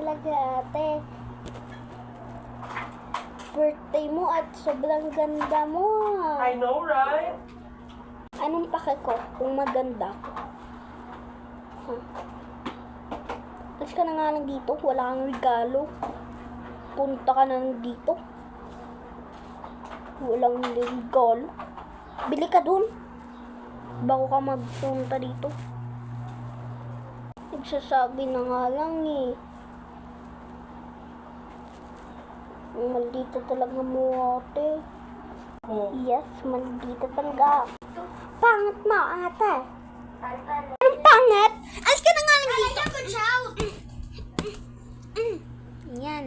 talaga, ate. Birthday mo at sobrang ganda mo. I know, right? Anong pake ko kung maganda ko? Alis ka na nga lang dito. Wala kang regalo. Punta ka na lang dito. Walang regalo. Bili ka dun. Bago ka magpunta dito. Nagsasabi na nga lang eh. Maldita talaga mo, ate. Oh. Yes, maldita talaga. Pangit mo, ate. Anong pangit? Alis ka na nga lang dito. Yan.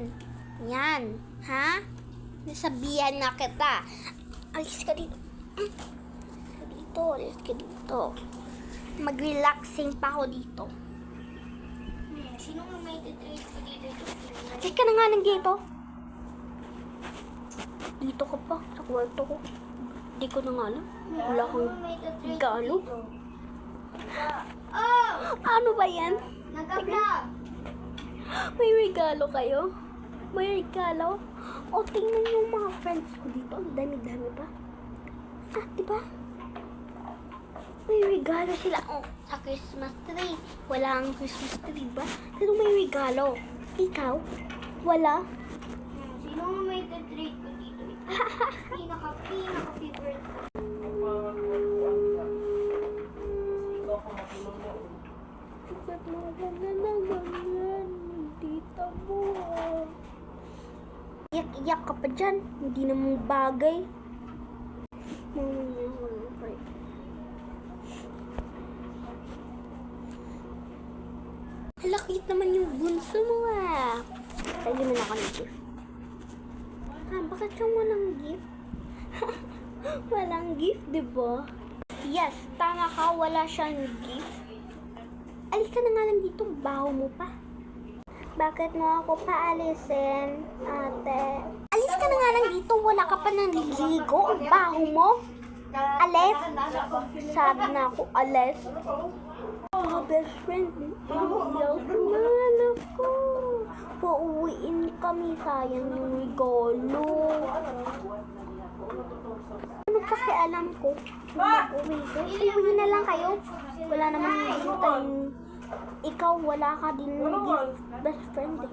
Yan. Ha? Nasabihan na kita. Alis ka dito. Alis ka dito. Mag-relaxing pa ako dito. Sino mo may titreat ko dito? Alis ka na nga lang dito. Dito ka pa, sa kwarto ko. Hindi ko na nga alam. Wala kang regalo. Oh! Ano ba yan? Nagka-vlog! May regalo kayo? May regalo? O, tingnan yung mga friends ko dito. Ang dami-dami pa. Ah, diba? May regalo sila. Oh, sa Christmas tree. Wala ang Christmas tree ba? Pero may regalo. Ikaw? Wala? Sino mo may titreat ko dito? Pinaka-favorite ko. Ba't mo na ganyan? Tita mo. Iyak-iyak ka pa dyan. Hindi naman bagay. Halakit naman yung bunso mo ah. Tayo na ako ng gift. Ah, bakit yung walang gift? Walang gift, diba? Yes, tama ka. Wala siyang gift. Alis ka na nga lang dito. Baho mo pa. Bakit mo ako paalisin, ate? Alis ka na nga lang dito. Wala ka pa nang liligo. Ang baho mo. Alis. Sabi na ako, alis. Mga best friend. Mahal ako. Pauwiin kami. Sayang yung regalo. Ano pakialam ko? Mag-uwi ko. Uwi na lang kayo. Wala naman tayong... Ikaw, wala ka din gift best friend eh.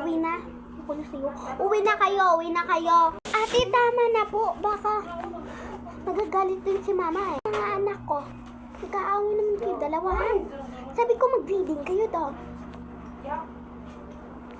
Uwi na. Ako na sa'yo. Uwi na kayo. Uwi na kayo. Ate, tama na po. Baka magagalit din si mama eh. Mga anak ko. Nag-aaway naman kayo dalawa. Sabi ko mag-breeding kayo daw.